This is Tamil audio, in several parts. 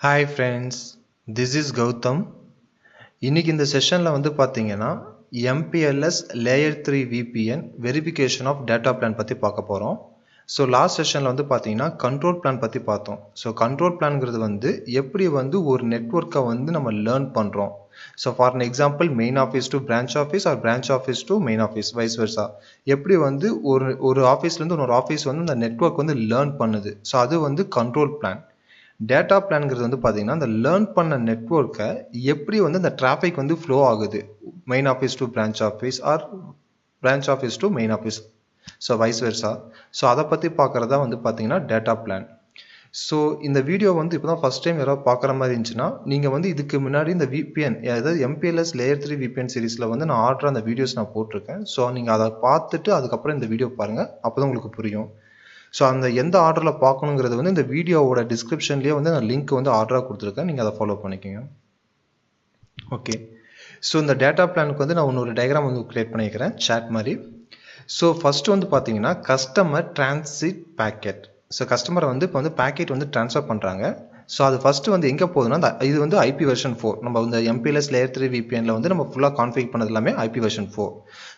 Hi friends, this is Gautam. இன்னைக்கு இந்த செஷன்ல பாத்தீங்கன்னா MPLS Layer 3 VPN Verification of Data Plan பத்தி பார்க்க போறோம். ஸோ லாஸ்ட் செஷன்ல பாத்தீங்கன்னா கண்ட்ரோல் பிளான் பத்தி பார்த்தோம். ஸோ கண்ட்ரோல் பிளான்ங்கிறது எப்படி ஒரு நெட்வொர்க்கை நம்ம லேர்ன் பண்றோம். So for an example main office to branch office or branch office to main office vice versa எப்படி ஒரு ஆஃபீஸ்லேருந்து இன்னொரு ஆஃபீஸ் அந்த நெட்வொர்க் லேர்ன் பண்ணுது. ஸோ அது கண்ட்ரோல் பிளான். டேட்டா பிளான்ங்கிறது பாத்தீங்கன்னா அந்த லேர்ன் பண்ண நெட்வொர்க்கை எப்படி அந்த டிராஃபிக் ஃப்ளோ ஆகுது main office to branch office or branch office to main office so vice versa. So அதை பற்றி பார்க்குறதா பார்த்தீங்கன்னா டேட்டா பிளான். ஸோ இந்த வீடியோ இப்போ தான் ஃபஸ்ட் டைம் யாராவது பார்க்குற மாதிரி இருந்துச்சுன்னா நீங்கள் இதுக்கு முன்னாடி இந்த VPN அதாவது MPLS Layer 3 VPN சீரிஸில் நான் ஆர்டர் அந்த வீடியோஸ் நான் போட்டிருக்கேன். ஸோ நீங்கள் அதை பார்த்துட்டு அதுக்கப்புறம் இந்த வீடியோ பாருங்கள், அப்போ தான் உங்களுக்கு புரியும். ஸோ அந்த எந்த ஆர்டரில் பார்க்கணுங்கிறது இந்த வீடியோவோட டிஸ்கிரிப்ஷன்லேயே நான் லிங்க் ஆர்டராக கொடுத்துருக்கேன், நீங்கள் அதை ஃபாலோ பண்ணிக்கோங்க. ஓகே, ஸோ இந்த டேட்டா பிளானுக்கு நான் இன்னொரு டயக்ராம் கிரியேட் பண்ணிக்கிறேன் சாட் மாதிரி. ஸோ ஃபஸ்ட்டு பார்த்தீங்கன்னா கஸ்டமர் டிரான்சிட் பேக்கெட். ஸோ கஸ்டமரை இப்போ பேக்கெட் ட்ரான்ஸ்ஃபர் பண்ணுறாங்க. ஸோ அது ஃபஸ்ட்டு எங்கே போகுதுன்னா இது IP வெர்ஷன் 4. நம்ம இந்த MPLS Layer 3 VPNல நம்ம ஃபுல்லாக கான்ஃபிக் பண்ணது எல்லாமே IP version 4.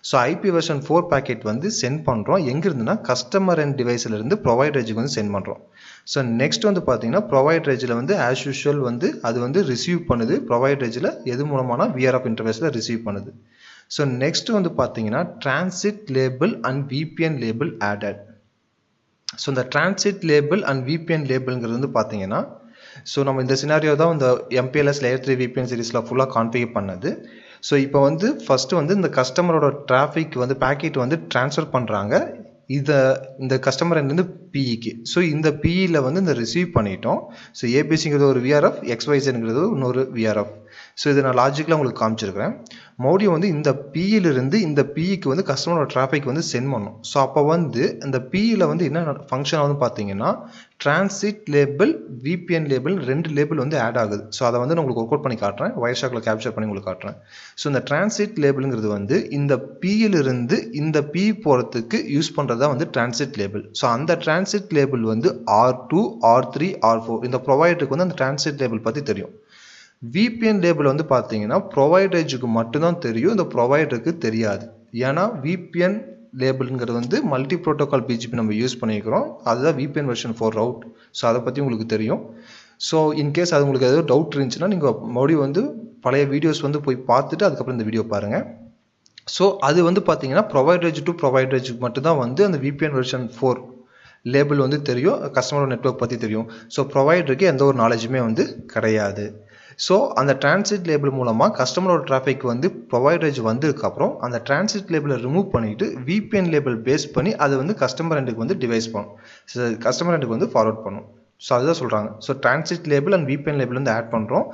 So IP version 4 packet sent பண்ணுறோம். எங்கே இருந்துன்னா கஸ்டமர் அண்ட் டிவைஸ்லேருந்து ப்ரொவைடர் எஜுக்கு சென்ட் பண்ணுறோம். ஸோ நெக்ஸ்ட் பார்த்தீங்கன்னா ப்ரொவைடர் எஜில் ஆஸ் யூஷுவல் அது ரிசீவ் பண்ணுது. ப்ரொவைடர் எஜில் எது மூலமான VRF இன்டர்ஃபேஸில் ரிசீவ் பண்ணுது. ஸோ நெக்ஸ்ட் பார்த்தீங்கன்னா transit label and VPN label added. So இந்த டிரான்சிட் லேபிள் அண்ட் VPN லேபிள்ங்கிறது பார்த்தீங்கன்னா ஸோ நம்ம இந்த சினாரியோ தான் இந்த MPLS Layer 3 VPN சீரிஸில் ஃபுல்லாக கான்ஃபிகர் பண்ணது. ஸோ இப்போ ஃபஸ்ட்டு இந்த கஸ்டமரோட டிராஃபிக் பேக்கெட் ட்ரான்ஸ்ஃபர் பண்ணுறாங்க இந்த கஸ்டமர் இருந்து PEக்கு. ஸோ இந்த PEயில் இந்த ரிசீவ் பண்ணிட்டோம். ஸோ ABCங்கிறது ஒரு VRF, XYZங்கிறது இன்னொரு VRF. ஸோ இதை நான் லாஜிக்கலாக உங்களுக்கு காமிச்சிருக்கிறேன். மறுபடியும் இந்த PEயிலிருந்து இந்த PEக்கு கஸ்டமரோட டிராஃபிக் சென்ட் பண்ணும். ஸோ அப்போ இந்த PEயில் என்ன ஃபங்க்ஷன் பார்த்தீங்கன்னா transit label VPN label 2 label add ஆகுது. ஸோ அதை நான் உங்களுக்கு ஒர்க் அவுட் பண்ணி காட்டுறேன், வயர்ஷாக்கில் கேப்சர் பண்ணி உங்களுக்கு காட்டுறேன். ஸோ இந்த டிரான்சிட் லேபிள்ங்கிறது இந்த PEயிலிருந்து இந்த PE போகிறதுக்கு யூஸ் பண்ணுறது தான் டிரான்சிட் லேபிள். ஸோ அந்த transit label R2, R3, R4 இந்த ப்ரொவைடருக்கு அந்த டிரான்சிட் லேபிள் பற்றி தெரியும். VPN லேபிள் பார்த்தீங்கன்னா ப்ரொவைடர் எஜுக்கு மட்டும்தான் தெரியும், இந்த ப்ரொவைடருக்கு தெரியாது. ஏன்னா VPN லேபிள்ங்கிறது மல்டி ப்ரோட்டோகால் BGP நம்ம யூஸ் பண்ணிக்கிறோம். அதுதான் VPN வெர்ஷன் 4 ரவுட். ஸோ அதை பற்றி உங்களுக்கு தெரியும். ஸோ இன்கேஸ் அது உங்களுக்கு ஏதாவது டவுட் இருந்துச்சுன்னா நீங்கள் மறுபடியும் பழைய வீடியோஸ் போய் பார்த்துட்டு அதுக்கப்புறம் இந்த வீடியோ பாருங்கள். ஸோ அது பார்த்தீங்கன்னா ப்ரொவைடர் டு ப்ரொவைடர் எஜுக்கு மட்டும்தான் அந்த VPN வெர்ஷன் 4 லேபிள் தெரியும், கஸ்டமரோட நெட்வொர்க் பற்றி தெரியும். ஸோ ப்ரொவைடருக்கு எந்த ஒரு நாலேஜுமே கிடையாது. ஸோ அந்த டிரான்சிட் லேபிள் மூலமாக கஸ்டமரோட டிராஃபிக் ப்ரொவைடர் வந்ததுக்கப்புறம் அந்த டிரான்சிட் லேபிளை ரிமூவ் பண்ணிவிட்டு VPN லேபிள் பேஸ் பண்ணி அது கஸ்டமர் எண்டுக்கு டிவைஸ் பண்ணும். கஸ்டமர் எண்டுக்கு ஃபார்வர்ட் பண்ணும். ஸோ அதுதான் சொல்கிறாங்க. So transit label and VPN label add பண்ணுறோம்.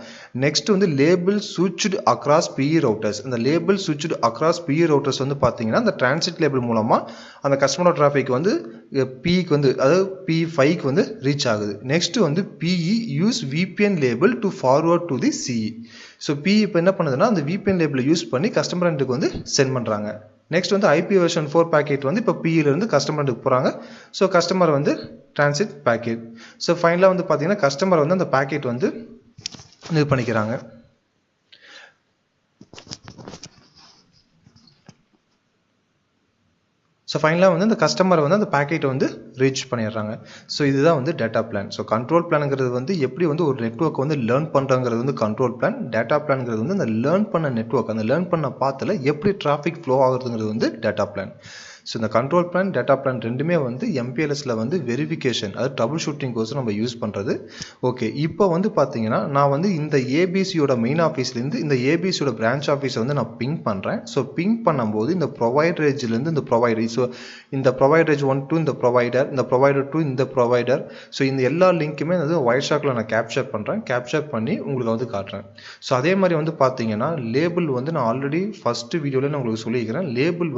Next label switched across PE routers. இந்த label switched across PE routers பார்த்தீங்கன்னா அந்த டிரான்சிட் லேபிள் மூலமாக அந்த கஸ்டமரோட டிராஃபிக் PEக்கு அதாவது P5க்கு ரீச் ஆகுது. Next PE use VPN label to forward to the CE. So PE இப்போ என்ன பண்ணுதுன்னா அந்த VPN லேபிளை யூஸ் பண்ணி கஸ்டமர் எண்டுக்கு சென்ட் பண்ணுறாங்க. நெக்ஸ்ட் IP வெர்ஷன் 4 பேக்கெட் இப்போ PEயிலிருந்து கஸ்டமருக்கு போகிறாங்க. So customer transit packet. So ஃபைனலாக பார்த்தீங்கன்னா கஸ்டமர் அந்த பேக்கெட் இது பண்ணிக்கிறாங்க. ஸோ ஃபைனலாக இந்த கஸ்டமர் அந்த பேக்கெட்டை ரீச் பண்ணிடுறாங்க. ஸோ இதுதான் டேட்டா பிளான். ஸோ கண்ட்ரோல் பிளான்ங்கிறது எப்படி ஒரு நெட்வொர்க் லேர்ன் பண்ணுறங்கிறது கண்ட்ரோல் பிளான். டேட்டா பிளான்ங்கிறது அந்த லேர்ன் பண்ண நெட்வொர்க், அந்த லேர்ன் பண்ண பாத்தில் எப்படி டிராஃபிக் ஃப்ளோ ஆகுறதுங்கிறது டேட்டா பிளான். ஸோ இந்த கண்ட்ரோல் பிளான் டேட்டா பிளான் ரெண்டுமே MPLSல வெரிஃபிகேஷன் அதாவது ட்ரபிள் ஷூட்டிங் கோர்ஸ் நம்ம யூஸ் பண்ணுறது. ஓகே, இப்போ பார்த்தீங்கன்னா நான் இந்த ABCயோட மெயின் ஆஃபீஸ்லேருந்து இந்த ABCயோட பிரான்ச் ஆஃபீஸை நான் பிங் பண்ணுறேன். ஸோ பிங் பண்ணும்போது இந்த ப்ரொவைடர் எஜ்லேருந்து இந்த ப்ரொவைடர், ஸோ இந்த ப்ரொவைடர் எஜ் 1 டு இந்த ப்ரொவைடர், இந்த ப்ரொவைடர் டு இந்த ப்ரொவைடர், ஸோ இந்த எல்லா லிங்க்குமே வயர்ஷாக்கில் நான் கேப்சர் பண்ணுறேன். கேப்சர் பண்ணி உங்களுக்கு காட்டுறேன். ஸோ அதே மாதிரி பார்த்தீங்கன்னா லேபிள் நான் ஆல்ரெடி ஃபஸ்ட்டு வீடியோவில் நான் உங்களுக்கு சொல்லியிருக்கிறேன். Label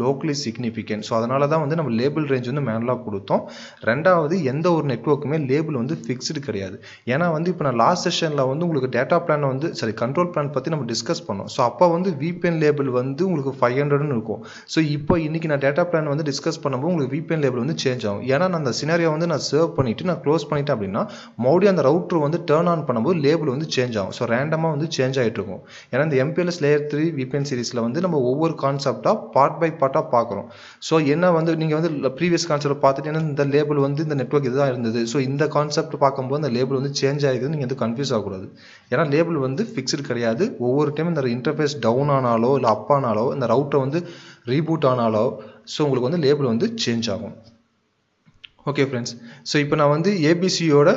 locally significant significant. So அதனால தான் வந்து நம்ம லேபிள் ரேஞ்ச் வந்து மேனுவலாக கொடுத்தோம். ரெண்டாவது எந்த ஒரு நெட்வொர்க்குமே லேபிள் வந்து ஃபிக்ஸ்டு கிடையாது. ஏன்னா வந்து இப்போ நான் லாஸ்ட் செஷனில் வந்து உங்களுக்கு டேட்டா பிளான் வந்து கண்ட்ரோல் பிளான் பற்றி நம்ம டிஸ்கஸ் பண்ணோம். ஸோ அப்போ வந்து VPN லேபிள் வந்து உங்களுக்கு 500ன்னு இருக்கும். ஸோ இப்போ இன்னைக்கு நான் டேட்டா பிளான் வந்து டிஸ்கஸ் பண்ணும்போது உங்களுக்கு VPN லேபிள் வந்து சேஞ்ச் ஆகும். ஏன்னா நான் அந்த சினாரியோ வந்து நான் சர்வ் பண்ணிட்டு நான் க்ளோஸ் பண்ணிட்டேன் அப்படின்னா மறுபடியும் அந்த ரவுட்டர் வந்து டர்ன் ஆன் பண்ணும்போது லேபிள் வந்து சேஞ்ச் ஆகும். ஸோ ரேண்டமாக வந்து சேஞ்ச் ஆகிட்டு இருக்கும். ஏன்னா இந்த MPLS Layer 3 VPN சீரிஸில் வந்து நம்ம ஒவ்வொரு கான்செப்டாக பார்ட் பை பார்ட்டாக பார்க்குறோம். ஸோ என்ன வந்து நீங்கள் வந்து ப்ரீவியஸ் கான்செப்ட் பார்த்துட்டீங்கன்னா இந்த லேபிள் வந்து இந்த நெட்வொர்க் இதுதான் இருந்தது. ஸோ இந்த கான்செப்ட் பார்க்கும்போது அந்த லேபிள் வந்து சேஞ்ச் ஆகிருக்குது. நீங்கள் வந்து கன்ஃபியூஸ் ஆகக்கூடாது. ஏன்னா லேபிள் வந்து ஃபிக்ஸ்டு கிடையாது. ஒவ்வொரு டைம் இந்த இன்டர்ஃபேஸ் டவுன் ஆனாலோ இல்லை அப் ஆனாலோ இந்த ரவுட்டர் வந்து ரீபூட் ஆனாலோ ஸோ உங்களுக்கு வந்து லேபிள் வந்து சேஞ்ச் ஆகும். ஓகே ஃப்ரெண்ட்ஸ், ஸோ இப்போ நான் வந்து ஏபிசியோட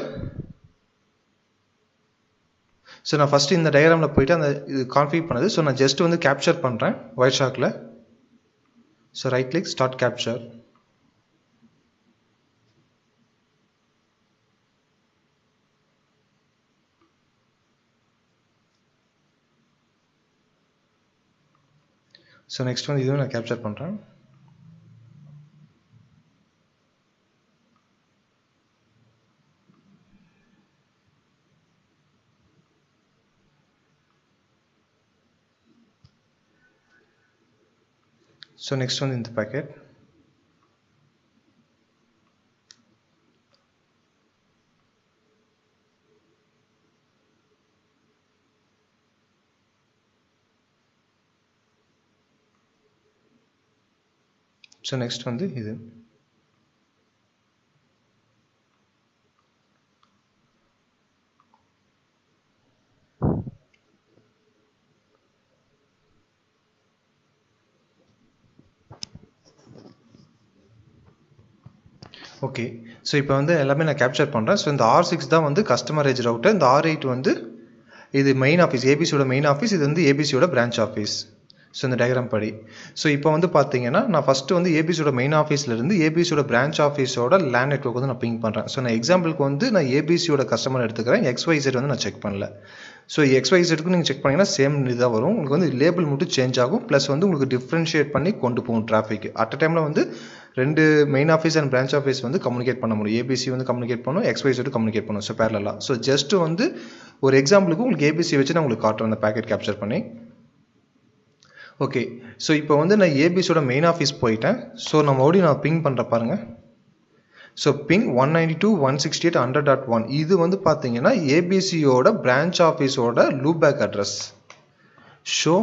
ஸோ நான் ஃபஸ்ட்டு இந்த டயக்ராமில் போயிட்டு அந்த இது கான்ஃபிக் பண்ணது. ஸோ நான் ஜஸ்ட் வந்து கேப்சர் பண்ணுறேன் ஒயர் ஷார்க்கில். So right click start capture. So next வந்து இதுவும் நான் கேப்சர் பண்ணுறேன். ஸோ நெக்ஸ்ட் வந்து இந்த பேக்கெட். ஸோ நெக்ஸ்ட் வந்து இது. ஓகே, ஸோ இப்போ வந்து எல்லாமே நான் கேப்சர் பண்ணுறேன். ஸோ இந்த R6 தான் வந்து கஸ்டமர் ஏஜ் ரவுட்டர். இந்த R8 வந்து இது மெயின் ஆஃபீஸ், ஏபிசியோட மெயின் ஆஃபீஸ். இது வந்து ஏபிசியோட பிரான்ச் ஆஃபீஸ். ஸோ இந்த டயக்ராம் படி ஸோ இப்போ வந்து பார்த்தீங்கன்னா நான் ஃபஸ்ட்டு வந்து ஏபிசியோட மெயின் ஆஃபீஸ்லேருந்து ஏபிசியோட பிரான்ச் ஆஃபீஸோட லேண்ட் நெட்வொர்க் வந்து நான் பிங் பண்ணுறேன். ஸோ நான் எக்ஸாம்பிளுக்கு வந்து நான் ஏபிசியோட கஸ்டமர் எடுத்துக்கிறேன். XYZ வந்து நான் செக் பண்ணல. ஸோ XYZக்கு நீங்கள் செக் பண்ணிங்கன்னா சேம் இதுதான் வரும். உங்களுக்கு வந்து லேபிள் மட்டும் சேஞ்ச் ஆகும். ப்ளஸ் வந்து உங்களுக்கு டிஃப்ரென்ஷியேட் பண்ணி கொண்டு போகும் டிராஃபிக். அட் அ டைமில் வந்து ரெண்டு main office and branch office வந்து கம்யூனிகேட் பண்ண முடியும். ஏபிசி வந்து கம்யூனிகேட் பண்ணும், XYZ கம்யூனிகேட் பண்ணும். ஸோ பேரலா. ஸோ ஜஸ்ட் வந்து ஒரு எக்ஸாம்பிளுக்கு உங்களுக்கு ஏபிசி வச்சு நான் உங்களுக்கு காட்டுறேன் அந்த பேக்கெட் கேப்சர் பண்ணி. ஓகே, ஸோ இப்போ வந்து நான் ஏபிசியோட மெயின் ஆஃபீஸ் போயிட்டேன். ஸோ நான் மறுபடியும் நான் பிங் பண்ணுற பாருங்க. ஸோ பிங் 192.168.100.1 இது வந்து பார்த்தீங்கன்னா ஏபிசியோட பிரான்ச் ஆஃபீஸோட loopback address. Show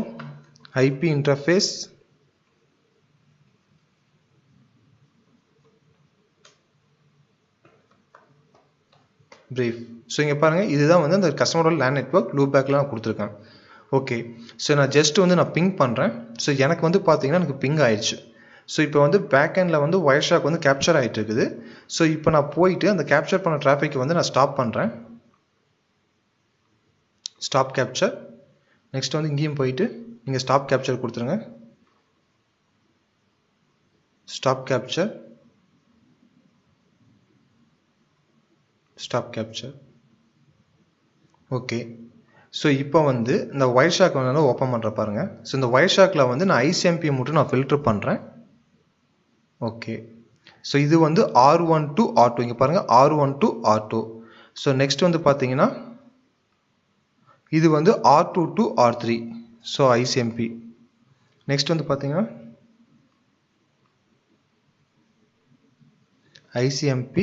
IP interface brief. So இங்கே பாருங்கள், இதுதான் வந்து அந்த கஸ்டமரோட லேண்ட் நெட்வொர்க் லூப் பேக்கில் நான் கொடுத்துருக்கேன். ஓகே, ஸோ நான் ஜஸ்ட் வந்து நான் பிங் பண்ணுறேன். ஸோ எனக்கு வந்து பார்த்தீங்கன்னா எனக்கு பிங் ஆயிடுச்சு. ஸோ இப்போ வந்து பேக் எண்டில் வந்து ஒயர் ஷார்க் வந்து கேப்சர் ஆகிட்டு இருக்குது. ஸோ இப்போ நான் போயிட்டு அந்த கேப்சர் பண்ண டிராஃபிக் வந்து நான் ஸ்டாப் பண்ணுறேன். Stop capture. நெக்ஸ்ட் வந்து இங்கேயும் போயிட்டு நீங்கள் ஸ்டாப் கேப்சர் கொடுத்துருங்க. Stop capture, stop capture. Okay, so இப்போ வந்து இந்த ஒயர் ஷார்க் வந்து ஓப்பன் பண்ணுற பாருங்க. ஸோ இந்த ஒயர் ஷார்க்கில் வந்து நான் ICMP மட்டும் நான் ஃபில்டர் பண்ணுறேன். ஓகே, ஸோ இது வந்து R1 to R2. இங்கே பாருங்கள், R1 to R2. So next வந்து பார்த்தீங்கன்னா இது வந்து R2 to R3. So ICMP. Next வந்து பார்த்தீங்கன்னா ICMP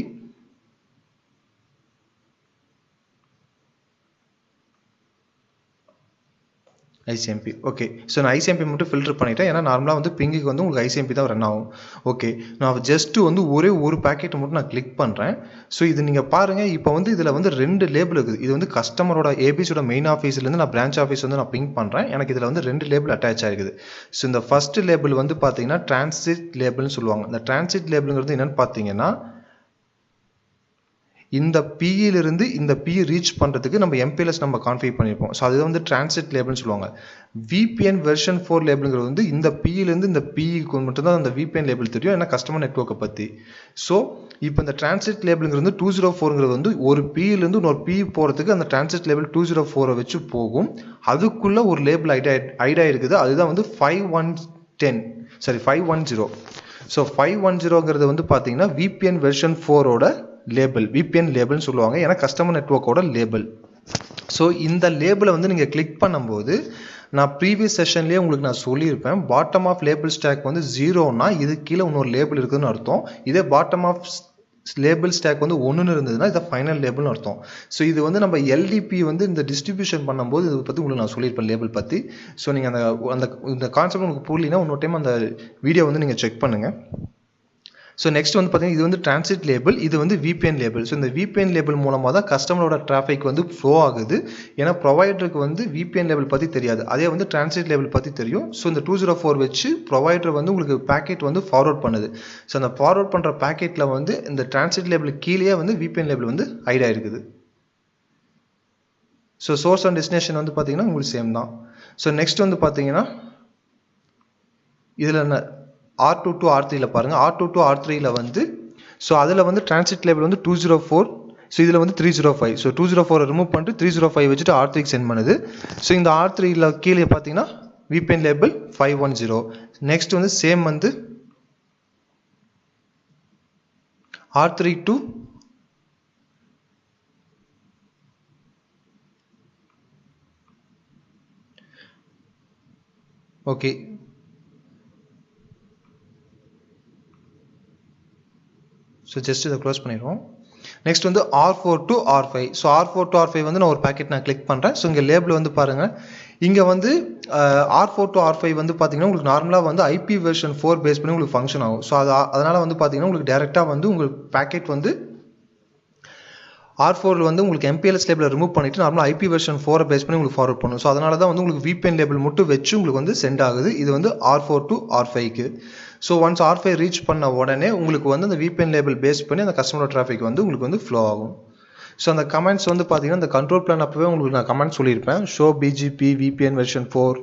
ஓகே. ஸோ நான் ICMP மட்டும் ஃபில்டர் பண்ணிட்டேன். ஏன்னா நார்மலாக வந்து பிங்குக்கு வந்து உங்களுக்கு ICMP தான் ரன் ஆகும். ஓகே, நான் ஜஸ்ட்டு வந்து ஒரே ஒரு பேக்கெட் மட்டும் நான் கிளிக் பண்ணுறேன். ஸோ இது நீங்கள் பாருங்கள், இப்போ வந்து இதில் வந்து ரெண்டு லேபிள் இருக்குது. இது வந்து கஸ்டமரோட ஏபிசியோட மெயின் ஆஃபீஸ்லேருந்து நான் பிரான்ச் ஆஃபீஸ் வந்து நான் பிங் பண்ணுறேன். எனக்கு இதில் வந்து ரெண்டு லேபிள் அட்டாச் ஆகிருக்குது. ஸோ இந்த ஃபர்ஸ்ட் லேபிள் வந்து பார்த்தீங்கன்னா டிரான்சிட் லேபிள்னு சொல்லுவாங்க. இந்த டிரான்சிட் லேபிள்ங்கிறது என்னென்னு பார்த்தீங்கன்னா இந்த பியிலிருந்து இந்த பி ரீச் பண்ணுறதுக்கு நம்ம MPLS நம்ம கான்ஃபிகர் பண்ணியிருப்போம். ஸோ அது வந்து டிரான்சிட் லேபிள்னு சொல்லுவாங்க. VPN வெர்ஷன் 4 லேபிள்ங்கிறது வந்து இந்த பியிலேருந்து இந்த பிக்கு மட்டும்தான் அந்த VPN லேபிள் தெரியும், ஏன்னா கஸ்டமர் நெட்வொர்க்கை பற்றி. ஸோ இப்போ இந்த டிரான்சிட் லேபிள்ங்கிறது 204ங்கிறது வந்து ஒரு பியிலேருந்து இன்னொரு பி போகிறதுக்கு அந்த டிரான்சிட் லேபிள் 204 வச்சு போகும். அதுக்குள்ளே ஒரு லேபிள் ஐடா இருக்குது. அதுதான் வந்து 5110. ஸோ 510ங்கிறது வந்து பார்த்தீங்கன்னா VPN வெர்ஷன் 4ஓட லேபிள், VPN லேபிள்னு சொல்லுவாங்க, ஏன்னா கஸ்டமர் நெட்வொர்க்கோட லேபிள். ஸோ இந்த லேபிளை வந்து நீங்கள் கிளிக் பண்ணும்போது நான் ப்ரீவியஸ் செஷன்லேயே உங்களுக்கு நான் சொல்லியிருப்பேன், பாட்டம் ஆஃப் லேபிள் ஸ்டாக் வந்து 0னா இது கீழே இன்னொரு லேபிள் இருக்குதுன்னு அர்த்தம். இதே பாட்டம் ஆஃப் லேபிள் ஸ்டாக் வந்து 1ன்னு இருந்ததுன்னா இதை ஃபைனல் லேபிள்னு அர்த்தம். ஸோ இது வந்து நம்ம LDP வந்து இந்த டிஸ்ட்ரிபியூஷன் பண்ணும்போது இதை பற்றி உங்களுக்கு நான் சொல்லியிருப்பேன் லேபிள் பற்றி. ஸோ நீங்கள் இந்த கான்செப்ட் உங்களுக்கு புரியலைன்னா இன்னொரு டைம் அந்த வீடியோ வந்து நீங்கள் செக் பண்ணுங்கள். ஸோ நெக்ஸ்ட் வந்து பார்த்தீங்கன்னா இது வந்து டிரான்சிட் லேபிள், இது வந்து VPN லேபிள். ஸோ இந்த VPN லேபிள் மூலமாக தான் கஸ்டமரோட டிராஃபிக் வந்து ஃப்ளோ ஆகுது. ஏன்னா ப்ரொவைடருக்கு வந்து VPN லேபிள் பற்றி தெரியாது, அதே வந்து டிரான்சிட் லேபிள் பற்றி தெரியும். ஸோ இந்த 204 வச்சு ப்ரொவைடர் வந்து உங்களுக்கு பேக்கெட் வந்து ஃபார்வர்ட் பண்ணுது. ஸோ அந்த ஃபார்வர்ட் பண்ணுற பேக்கெட்டில் வந்து இந்த டிரான்சிட் லேபிள் கீழே வந்து VPN லேபிள் வந்து ஹைட் ஆகிருக்குது. ஸோ சோர்ஸ் அண்ட் டெஸ்டினேஷன் வந்து பார்த்தீங்கன்னா உங்களுக்கு சேம் தான். ஸோ நெக்ஸ்ட் வந்து பார்த்தீங்கன்னா இதில் என்ன R2 to R3ல பாருங்கள், R2 to R3ல வந்து ஸோ அதில் வந்து டிரான்சிட் லேபிள் வந்து 204, ஸோ இதில் வந்து 305. ஸோ 204 ரிமூவ் பண்ணிட்டு 305 வச்சுட்டு R3க்கு சென்ட் பண்ணுது. ஸோ இந்த R3ல கீழே பார்த்தீங்கன்னா VPN லேபிள் 510. நெக்ஸ்ட் வந்து சேம் வந்து R3 to okay so just இதை க்ளோஸ் பண்ணிடுவோம். நெக்ஸ்ட் வந்து R4 to R5. So R4 to R5 வந்து நான் ஒரு பேக்கெட் நான் கிளிக் பண்ணுறேன். ஸோ இங்கே லேபிள் வந்து பாருங்கள், இங்கே வந்து R4 to R5 வந்து பார்த்தீங்கன்னா உங்களுக்கு நார்மலாக வந்து IP வெர்ஷன் 4 பேஸ் பண்ணி உங்களுக்கு ஃபங்க்ஷன் ஆகும். ஸோ அதனால் வந்து பார்த்தீங்கன்னா உங்களுக்கு டேரெக்டாக வந்து உங்களுக்கு பேக்கெட் வந்து R4 வந்து உங்களுக்கு MPLS லேபிளை ரிமூவ் பண்ணிவிட்டு நார்மலாக IP வெர்ஷன் 4 பேஸ் பண்ணி உங்களுக்கு ஃபார்வர்ட் பண்ணும். ஸோ அதனால தான் வந்து உங்களுக்கு VPN லேபிள் மட்டும் வச்சு உங்களுக்கு வந்து சென்ட் ஆகுது. இது வந்து R4 to R5க்கு. ஸோ ஒன்ஸ் R5 ரீச் பண்ண உடனே உங்களுக்கு வந்து அந்த VPN லேபிள் பேஸ் பண்ணி அந்த கஸ்டமர் டிராஃபிக் வந்து உங்களுக்கு வந்து ஃப்ளோ ஆகும். ஸோ அந்த கமெண்ட்ஸ் வந்து பார்த்தீங்கன்னா இந்த கண்ட்ரோல் பிளான் அப்போவே உங்களுக்கு நான் கமெண்ட் சொல்லியிருப்பேன், show BGP VPN version 4.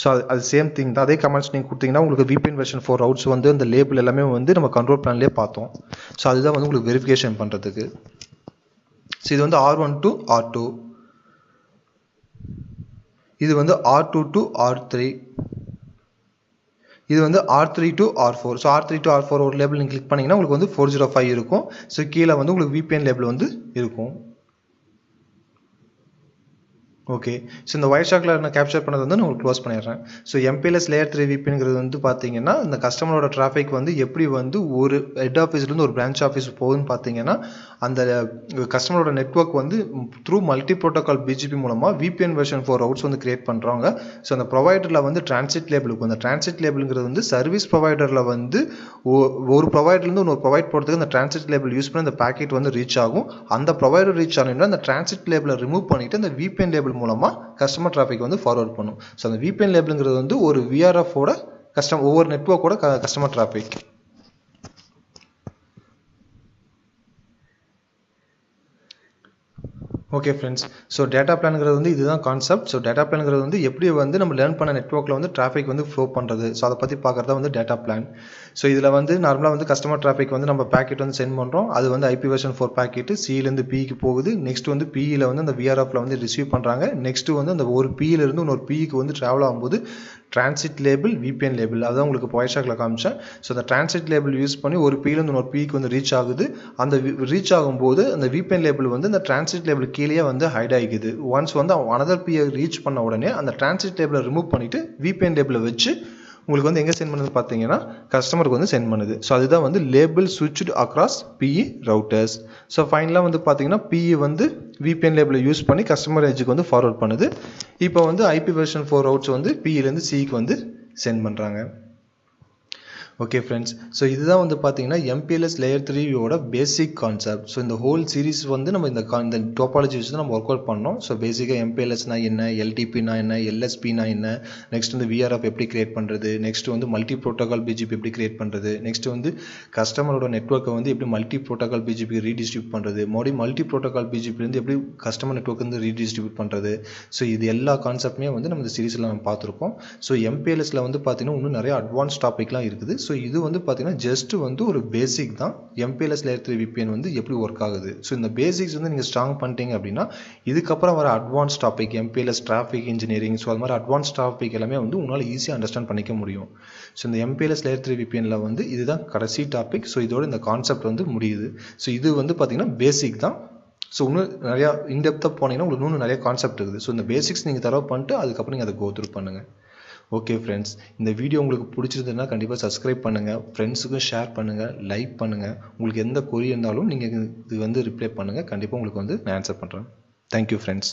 So அது சேம் திங் தான், அதே கமெண்ட்ஸ் நீங்கள் கொடுத்தீங்கன்னா உங்களுக்கு VPN வெர்ஷன் 4 ரவுட்ஸ் வந்து அந்த லேபிள் எல்லாமே வந்து நம்ம கண்ட்ரோல் பிளான்லேயே பார்த்தோம். ஸோ அதுதான் வந்து உங்களுக்கு வெரிஃபிகேஷன் பண்ணுறதுக்கு. ஸோ இது வந்து R1 to R2, இது வந்து R2 to R3, இது வந்து R3 to R4. So R3 to R4 ஒரு லேபிள் நீங்கள் கிளிக் பண்ணிங்கன்னா உங்களுக்கு வந்து 405 இருக்கும். ஸோ கீழே வந்து உங்களுக்கு VPN லேபிள் வந்து இருக்கும். ஓகே, ஸோ இந்த ஒயிட் ஷார்க்கில் நான் கேப்சர் பண்ணது வந்து நான் உங்களுக்கு க்ளோஸ் பண்ணிடுறேன். ஸோ MPLS Layer 3 VPNங்கிறது வந்து பார்த்தீங்கன்னா இந்த கஸ்டமரோட டிராஃபிக் வந்து எப்படி வந்து ஒரு ஹெட் ஆஃபீஸ்லேருந்து ஒரு பிரான்ச் ஆஃபீஸ் போகுதுன்னு பார்த்தீங்கன்னா அந்த கஸ்டமரோட நெட்வொர்க் வந்து த்ரூ மல்டி ப்ரோட்டோகால் BGP மூலமாக VPN வெர்ஷன் 4 ரவுட்ஸ் வந்து கிரியேட் பண்ணுறாங்க. ஸோ அந்த ப்ரொவைடரில் வந்து டிரான்சிட் லேபிளுக்கு அந்த டிரான்சிட் லேபிளுங்கிறது வந்து சர்வீஸ் ப்ரொவைடரில் வந்து ஒரு ப்ரொவைடர்லேருந்து இன்னொரு ப்ரொவைட் போகிறதுக்கு அந்த டிரான்சிட் லேபிள் யூஸ் பண்ணி அந்த பேக்கெட் வந்து ரீச் ஆகும். அந்த ப்ரொவைடர் ரீச் ஆனோம்னா அந்த டிரான்சிட் லேபிளை ரிமூவ் பண்ணிவிட்டு அந்த VPN லேபிள் மூலமாக கஸ்டமர் டிராஃபிக் வந்து ஃபார்வர்ட் பண்ணும். ஸோ அந்த VPN லேபிள்ங்கிறது வந்து ஒரு VRF-ஓட ஒவ்வொரு நெட்வொர்க்கோட customer traffic. Okay friends, so data பிளான்ங்கிறது வந்து இதுதான் கான்செப்ட். ஸோ டேட்டா பிளான்ங்கிறது வந்து எப்படி வந்து நம்ம லேர்ன் பண்ண நெட்வொர்க்கில் வந்து டிராஃபிக் வந்து ஃப்ளோ பண்ணுறது, ஸோ அதை பற்றி பார்க்குறதா வந்து டேட்டா பிளான். ஸோ இதில் வந்து நார்மலாக வந்து கஸ்டமர் டிராஃபிக் வந்து நம்ம பேக்கெட் வந்து சென்ட் பண்ணுறோம். அது வந்து IP வெர்ஷன் 4 பேக்கெட்டு Cலேருந்து Pக்கு போகுது. நெக்ஸ்ட் வந்து Pயில் வந்து அந்த VRF-ல வந்து ரிசீவ் பண்ணுறாங்க. நெக்ஸ்ட்டு வந்து அந்த ஒரு Pயிலிருந்து இன்னொரு Pக்கு வந்து ட்ராவல் ஆகும்போது டிரான்சிட் லேபிள் VPN லேபிள் அதான் உங்களுக்கு பாய்ஷாக்கில் காமிச்சேன். ஸோ அந்த டிரான்சிட் லேபிள் யூஸ் பண்ணி ஒரு Pலேருந்து இன்னொரு Pக்கு வந்து ரீச் ஆகுது. அந்த ரீச் ஆகும்போது அந்த VPN லேபிள் வந்து அந்த டிரான்சிட் லேபிள் கீழே வந்து ஹைட் ஆகிக்குது. ஒன்ஸ் வந்து அனதர் Pயை ரீச் பண்ண உடனே அந்த டிரான்சிட் லேபிளை ரிமூவ் பண்ணிவிட்டு VPN லேபிளை வச்சு உங்களுக்கு வந்து எங்கே சென்ட் பண்ணுது பார்த்தீங்கன்னா கஸ்டமருக்கு வந்து சென்ட் பண்ணுது. ஸோ அதுதான் வந்து label switched across PE routers. So ஃபைனலாக வந்து பார்த்தீங்கன்னா PE வந்து VPN லேபிளை யூஸ் பண்ணி கஸ்டமர் எட்ஜுக்கு வந்து ஃபார்வர்ட் பண்ணுது. இப்போ வந்து IP வெர்ஷன் 4 ரவுட்ஸ் வந்து Pலேருந்து Cக்கு வந்து சென்ட் பண்ணுறாங்க. ஓகே ஃப்ரெண்ட்ஸ், ஸோ இதுதான் வந்து பார்த்தீங்கன்னா MPLS Layer 3யோட பேசிக் கான்செப்ட். ஸோ இந்த ஹோல் சீரிஸ் வந்து நம்ம இந்த டோபாலஜி வச்சு தான் நம்ம ஒர்க் அவுட் பண்ணோம். ஸோ பேசிக்காக MPLSனா என்ன, LTPனா என்ன, LSPனா என்ன, நெக்ஸ்ட் வந்து VRF எப்படி கிரியேட் பண்ணுறது, நெக்ஸ்ட் வந்து மல்டி ப்ரோட்டோகால் BGP எப்படி கிரியேட் பண்ணுறது, நெக்ஸ்ட் வந்து கஸ்டமரோட நெட்வொர்க்கை வந்து எப்படி மல்டி ப்ரோட்டோகால் BGP ரீடிஸ்ட்ரிபியூட் பண்ணுறது, மறுபடியும் மல்டி ப்ரோட்டோகால் BGPலேருந்து எப்படி கஸ்டமர் நெட்வொர்க் வந்து ரீடிஸ்ட்ரிபியூட் பண்ணுறது. ஸோ இது எல்லா கான்செப்ட்டுமே வந்து நம்ம இந்த சீரிஸில் நம்ம பார்த்துருக்கோம். ஸோ MPLSல வந்து பார்த்தீங்கன்னா இன்னும் நிறைய அட்வான்ஸ் டாபிக்லாம் இருக்குது. ஸோ இது வந்து பார்த்தீங்கன்னா ஜஸ்ட் வந்து ஒரு பேசிக் தான் MPLS Layer 3 VPN வந்து எப்படி ஒர்க் ஆகுது. ஸோ இந்த பேசிக்ஸ் வந்து நீங்கள் ஸ்ட்ராங் பண்ணிட்டீங்க அப்படின்னா இதுக்கப்புறம் வர advance topic MPLS traffic engineering so அது மாதிரி அட்வான்ஸ் டாபிக் எல்லாமே வந்து உங்களால் ஈஸியாக அண்டர்ஸ்டாண்ட் பண்ணிக்க முடியும். ஸோ இந்த MPLS Layer 3 VPNல வந்து இதுதான் கடைசி டாபிக். ஸோ இதோட இந்த கான்செப்ட் வந்து முடியுது. ஸோ இது வந்து பார்த்தீங்கன்னா பேசிக் தான். ஸோ இன்னும் நிறையா இன்டெப்த்தாக போனீங்கன்னா உங்களுக்கு இன்னும் நிறைய கான்செப்ட் இருக்குது. ஸோ இந்த பேசிக்ஸ் நீங்கள் தரவு பண்ணிட்டு அதுக்கப்புறம் நீங்கள் அதை கோ த்ரூ பண்ணுங்கள். ஓகே ஃப்ரெண்ட்ஸ், இந்த வீடியோ உங்களுக்கு பிடிச்சிருந்ததுன்னா கண்டிப்பாக சப்ஸ்கிரைப் பண்ணுங்கள், ஃப்ரெண்ட்ஸுக்கும் ஷேர் பண்ணுங்கள், லைக் பண்ணுங்கள். உங்களுக்கு எந்த கொரி இருந்தாலும் நீங்கள் இது வந்து ரிப்ளை பண்ணுங்கள். கண்டிப்பாக உங்களுக்கு வந்து நான் ஆன்சர் பண்ணுறேன். Thank you friends.